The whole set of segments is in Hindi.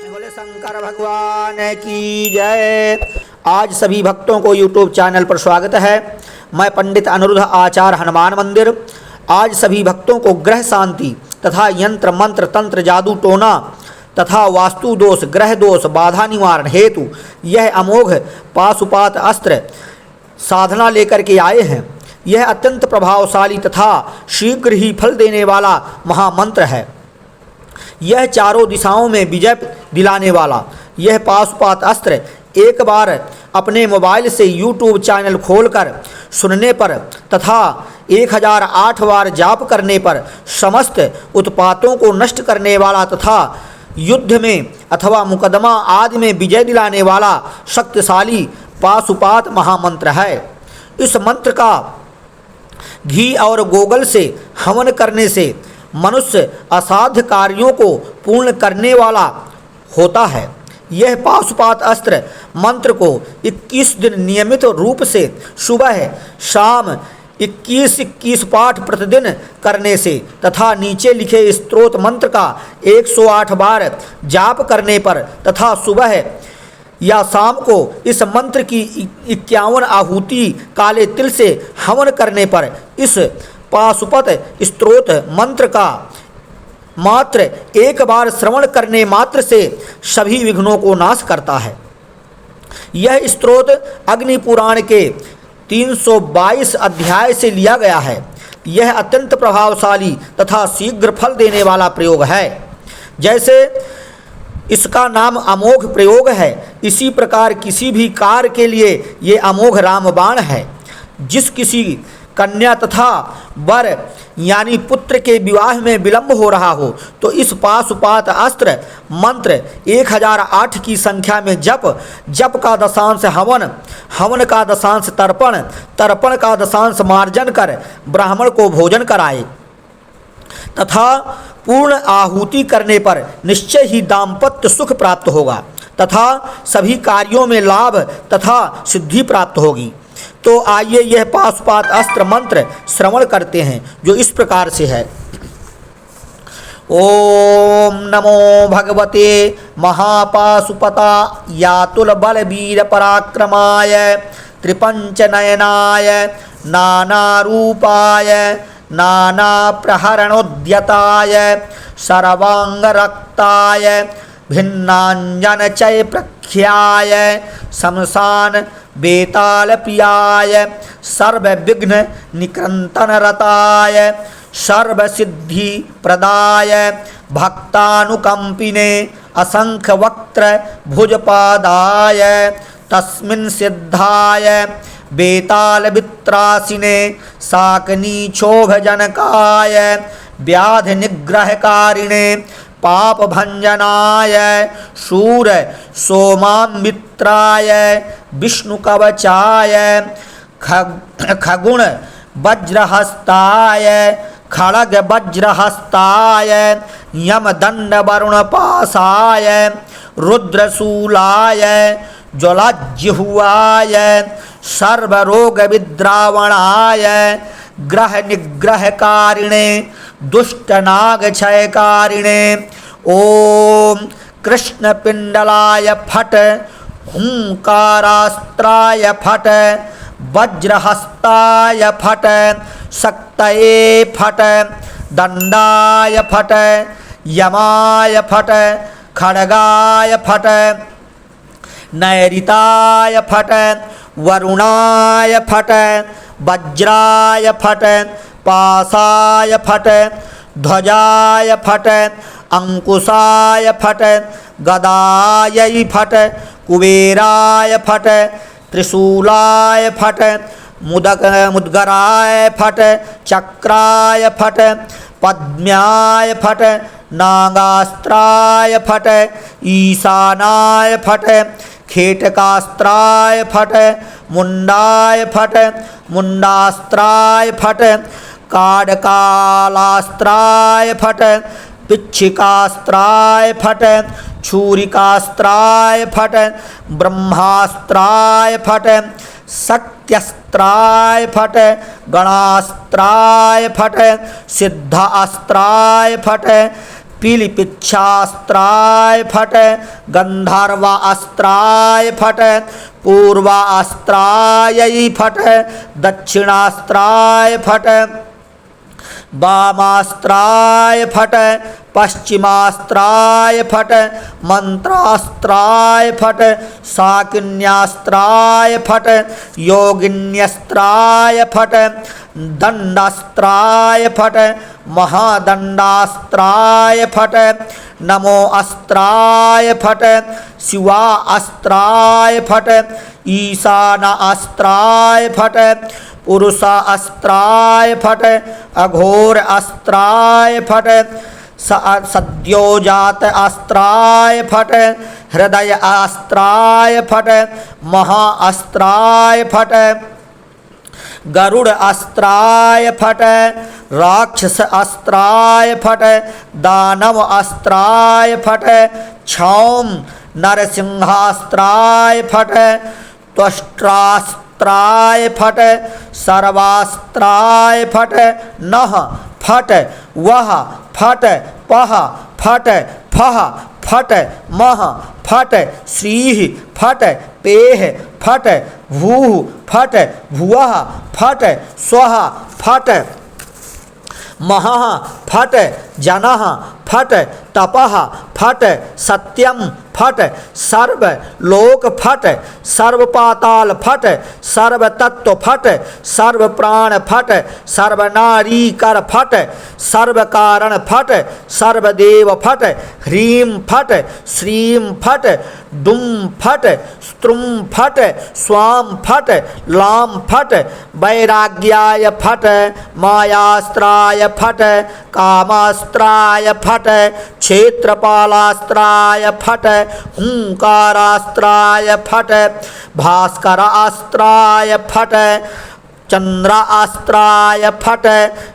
बोले शंकर भगवान की जय। आज सभी भक्तों को YouTube चैनल पर स्वागत है। मैं पंडित अनिरुद्ध आचार्य हनुमान मंदिर आज सभी भक्तों को ग्रह शांति तथा यंत्र मंत्र तंत्र जादू टोना तथा वास्तु दोष ग्रह दोष बाधा निवारण हेतु यह अमोघ पाशुपात अस्त्र साधना लेकर के आए हैं। यह अत्यंत प्रभावशाली तथा शीघ्र ही फल देने वाला महामंत्र है। यह चारों दिशाओं में विजय दिलाने वाला यह पाशुपात अस्त्र एक बार अपने मोबाइल से YouTube चैनल खोलकर सुनने पर तथा 1008 बार जाप करने पर समस्त उत्पातों को नष्ट करने वाला तथा युद्ध में अथवा मुकदमा आदि में विजय दिलाने वाला शक्तिशाली पाशुपात महामंत्र है। इस मंत्र का घी और गोगल से हवन करने से मनुष्य असाध्य कार्यों को पूर्ण करने वाला होता है। यह पाशुपात अस्त्र मंत्र को 21 दिन नियमित रूप से सुबह शाम 21-21 पाठ प्रतिदिन करने से तथा नीचे लिखे स्तोत्र मंत्र का 108 बार जाप करने पर तथा सुबह या शाम को इस मंत्र की 51 आहुति काले तिल से हवन करने पर इस पाशुपत स्तोत्र मंत्र का मात्र एक बार श्रवण करने मात्र से सभी विघ्नों को नाश करता है। यह स्तोत्र अग्नि पुराण के 322 अध्याय से लिया गया है। यह अत्यंत प्रभावशाली तथा शीघ्र फल देने वाला प्रयोग है। जैसे इसका नाम अमोघ प्रयोग है, इसी प्रकार किसी भी कार्य के लिए ये अमोघ रामबाण है। जिस किसी कन्या तथा वर यानी पुत्र के विवाह में विलंब हो रहा हो तो इस पाशुपात अस्त्र मंत्र 1008 की संख्या में जप का दशांश हवन, हवन का दशांश तर्पण, तर्पण का दशांश मार्जन कर ब्राह्मण को भोजन कराए तथा पूर्ण आहुति करने पर निश्चय ही दाम्पत्य सुख प्राप्त होगा तथा सभी कार्यों में लाभ तथा सिद्धि प्राप्त होगी। तो आइए यह पाशुपात अस्त्र मंत्र श्रवण करते हैं जो इस प्रकार से है। ओम नमो भगवते महापाशुपता यातुल बल वीर पराक्रमाय त्रिपंच नयनाय नाना रूपाय नाना प्रहरणोद्यताय सर्वांग रक्ताय भिन्नांजन चय प्रख्याय शमशान बेताल पियाय सर्व विघ्न निकृंतन रताय सर्व सिद्धि प्रदाय भक्तानुकंपिने असंख्य वक्त्र भुजपादाय तस्मिन् सिद्धाय बेताल वित्रासिने साकनी क्षोभ जनकाय व्याधि निग्रहकारिणे पाप भंजनाय शूर सोमामित्राय विष्णु कवचाय खगुण वज्रहस्ताय खड़ग वज्रहस्ताय यमदंड वरुण पासाय रुद्रशूलाय ज्वलज्जिह्वाय सर्वरोग विद्रावणाय ग्रह निग्रहकारिणे दुष्टनाग क्षयकारिणे ओम कृष्ण पिंडलाय फट हुंकारास्त्राय फट वज्रहस्ताय फट शक्तये फट दंडाय फट यमाय फट खड्गाय फट नैऋताय फट वरुणाय फट वज्राय फट पासाय फट ध्वजाय फट अंकुशाय फट गदायै फट कुबेराय फट त्रिशूलाय फट मुद्गराय फट चक्राय फट पद्म्याय फट नागास्त्राय फट ईशानाय फट खेटकास्त्राय फट मुंडाय फट मुंडास्त्राय फट काडकालास्त्राय फट पिच्छिकास्त्राय फट छूरिकास्त्राय फट ब्रह्मास्त्राय फट सत्यस्त्राय फट गणास्त्राय फट सिद्धास्त्राय फट पीलिपिच्छास्त्राय फट, गंधर्वास्त्राय फट, पूर्वास्त्राय फट, दक्षिणास्त्राय फट, वामास्त्राय फट, पश्चिमास्त्राय फट, मंत्रास्त्राय फट, शाकिन्यास्त्राय फट, योगिन्यस्त्राय फट, दंडास्त्राय फट, महादंडास्त्राय फट, नमो अस्त्राय फट, शिवा अस्त्राय फट, ईशाना अस्त्राय फट, पुरुष अस्त्राय फट, अघोर अस्त्राय फट, सद्योजात अस्त्राय फट, हृदय अस्त्राय फट, महाअस्त्राय फट, गरुड़ अस्त्राय फट, राक्षस अस्त्राय फट, दानव अस्त्राय फट, क्षौम नरसिंहास्त्राय फट, त्वष्ट्रास्त्राय फट, सर्वास्त्राय फट, नः फट, वह फट, पह फट, फह फट, मह फट, श्रीः फट, पेह फट, भूः फट, भुवः फट, स्वः फट, महः फट, जनः फट, तपः फट, सत्यम फट, सर्व लोक फट, सर्व पाताल फट, सर्व तत्व फट, सर्व प्राण फट, सर्व नारी कर फट, सर्व कारण फट, सर्व देव फट, ह्रीं फट, श्रीं फट, दुम फट, स्त्रुम फट, स्वाम फट, लाम फट, वैराग्याय फट, मायास्त्राय फट, कामास्त्राय फट, क्षेत्रपालास्त्राय फट, हुंकारास्त्राय फट, भास्करास्त्राय फट, चंद्रास्त्राय फट,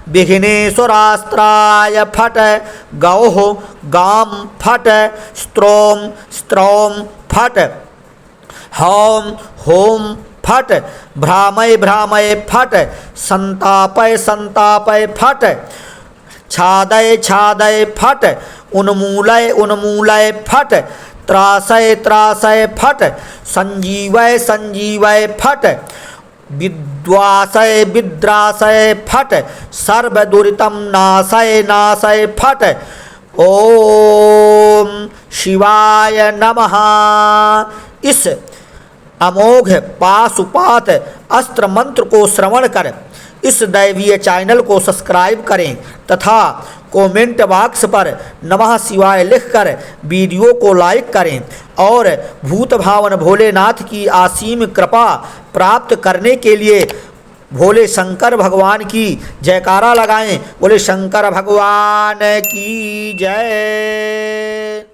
विघ्नेश्वरास्त्राय फट, गौः गाम फट, स्त्रोम स्त्रौम फट, हौं होम फट, भ्रामय भ्रामय फट, संतापय संतापय फट, छादय छादय फट, उन्मूलय उन्मूलय फट, त्रासय त्रासय फट, संजीवय संजीवय फट, विद्वासय विद्रासय फट, सर्वदुरितं नाशय नाशय फट। ओम शिवाय नमः। इस अमोघ पाशुपात अस्त्र मंत्र को श्रवण कर इस दैवीय चैनल को सब्सक्राइब करें तथा कमेंट बॉक्स पर नमः शिवाय लिखकर वीडियो को लाइक करें और भूत भावन भोलेनाथ की असीम कृपा प्राप्त करने के लिए भोले शंकर भगवान की जयकारा लगाएं। बोले शंकर भगवान की जय।